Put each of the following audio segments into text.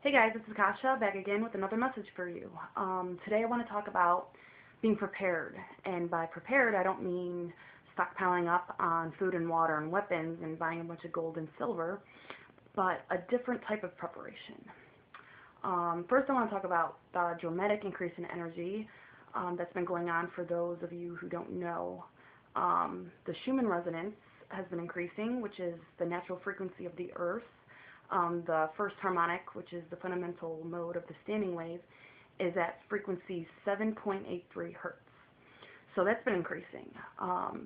Hey guys, this is Kasha back again with another message for you. Today I want to talk about being prepared, and by prepared I don't mean stockpiling up on food and water and weapons and buying a bunch of gold and silver, but a different type of preparation. First I want to talk about the dramatic increase in energy that's been going on for those of you who don't know. The Schumann resonance has been increasing, which is the natural frequency of the Earth. The first harmonic, which is the fundamental mode of the standing wave, is at frequency 7.83 hertz. So that's been increasing.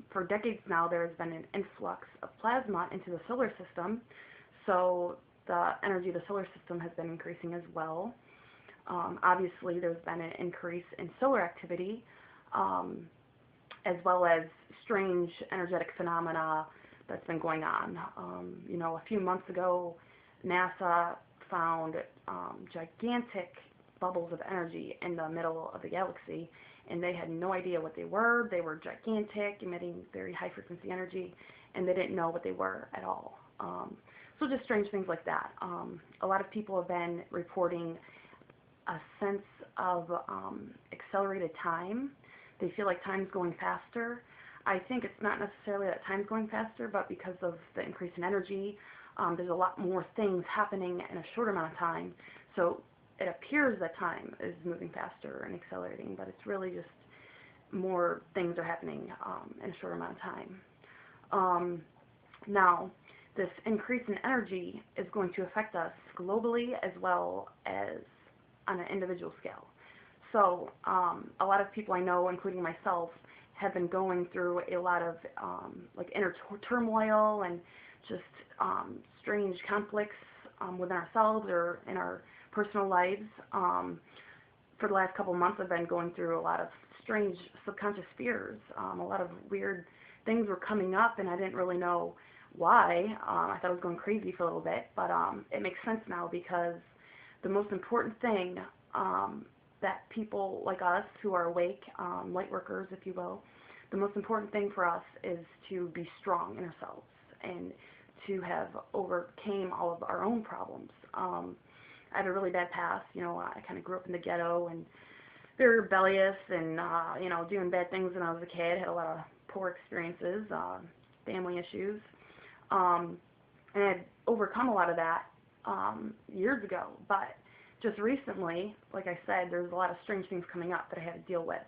For decades now, there has been an influx of plasma into the solar system, so the energy of the solar system has been increasing as well. Obviously, there's been an increase in solar activity, as well as strange energetic phenomena that's been going on. A few months ago, NASA found gigantic bubbles of energy in the middle of the galaxy, and they had no idea what they were. They were gigantic, emitting very high frequency energy, and they didn't know what they were at all. So just strange things like that. A lot of people have been reporting a sense of accelerated time. They feel like time's going faster. I think it's not necessarily that time's going faster, but because of the increase in energy, there's a lot more things happening in a short amount of time. So it appears that time is moving faster and accelerating, but it's really just more things are happening in a short amount of time. Now, this increase in energy is going to affect us globally as well as on an individual scale. So a lot of people I know, including myself, have been going through a lot of inner turmoil and just strange conflicts within ourselves or in our personal lives. For the last couple of months, I've been going through a lot of strange subconscious fears. A lot of weird things were coming up, and I didn't really know why. I thought I was going crazy for a little bit, but it makes sense now, because the most important thing that people like us who are awake, light workers, if you will, the most important thing for us is to be strong in ourselves and to have overcame all of our own problems. I had a really bad past. I kind of grew up in the ghetto and very rebellious and, doing bad things when I was a kid. Had a lot of poor experiences, family issues. And I had overcome a lot of that years ago. But just recently, like I said, there's a lot of strange things coming up that I had to deal with.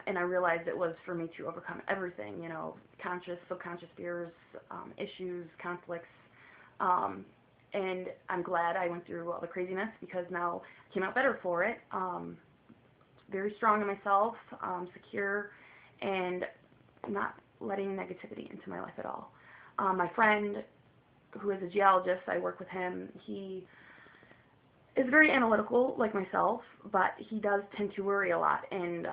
And I realized it was for me to overcome everything, conscious, subconscious fears, issues, conflicts. And I'm glad I went through all the craziness, because now I came out better for it. Very strong in myself, secure, and not letting negativity into my life at all. My friend, who is a geologist, I work with him, he is very analytical like myself, but he does tend to worry a lot and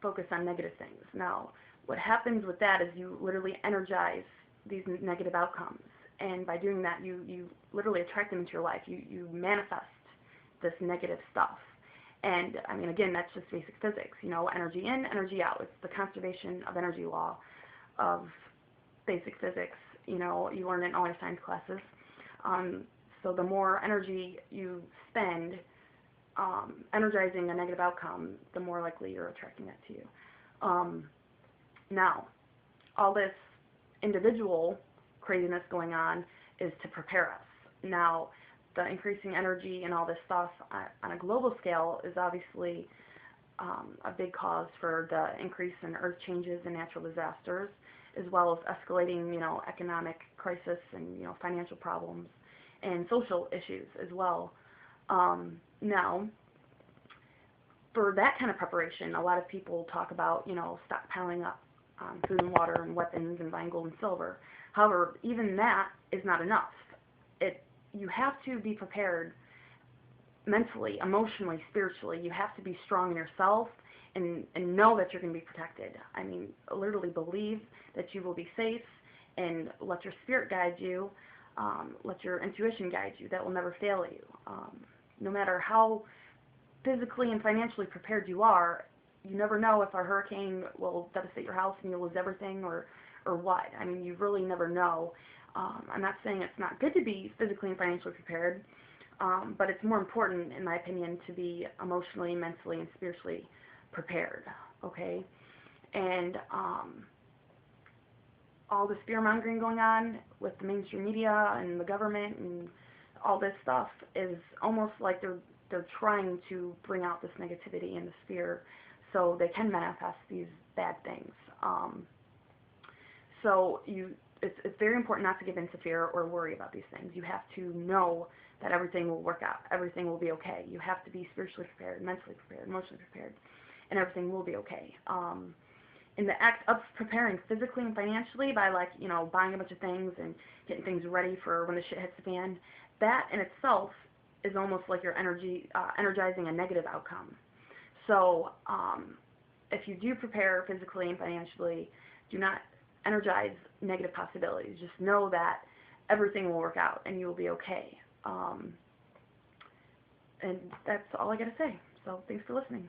focus on negative things. Now, what happens with that is you literally energize these negative outcomes, and by doing that, you literally attract them into your life. You manifest this negative stuff. And, I mean, again, that's just basic physics, energy in, energy out. It's the conservation of energy law of basic physics, you learn in all your science classes. So the more energy you spend energizing a negative outcome, the more likely you're attracting that to you. Now, all this individual craziness going on is to prepare us. Now, the increasing energy and all this stuff on a global scale is obviously a big cause for the increase in earth changes and natural disasters, as well as escalating, economic crisis and, financial problems and social issues as well. Now, for that kind of preparation, a lot of people talk about, stockpiling up food and water and weapons and buying gold and silver. However, even that is not enough. You have to be prepared mentally, emotionally, spiritually. You have to be strong in yourself and know that you're going to be protected. I mean, literally believe that you will be safe, and let your spirit guide you. Let your intuition guide you. That will never fail you. No matter how physically and financially prepared you are, you never know if a hurricane will devastate your house and you'll lose everything, or what. I mean, you really never know. I'm not saying it's not good to be physically and financially prepared, But it's more important, in my opinion, to be emotionally, mentally, and spiritually prepared, okay? And all this fear-mongering going on with the mainstream media and the government and all this stuff is almost like they're trying to bring out this negativity and this fear so they can manifest these bad things. So it's very important not to give in to fear or worry about these things. You have to know that everything will work out. Everything will be okay. You have to be spiritually prepared, mentally prepared, emotionally prepared, and everything will be okay. In the act of preparing physically and financially by, like, you know, buying a bunch of things and getting things ready for when the shit hits the fan, that in itself is almost like you're energizing a negative outcome. So if you do prepare physically and financially, do not energize negative possibilities. Just know that everything will work out and you will be okay. And that's all I got to say. So thanks for listening.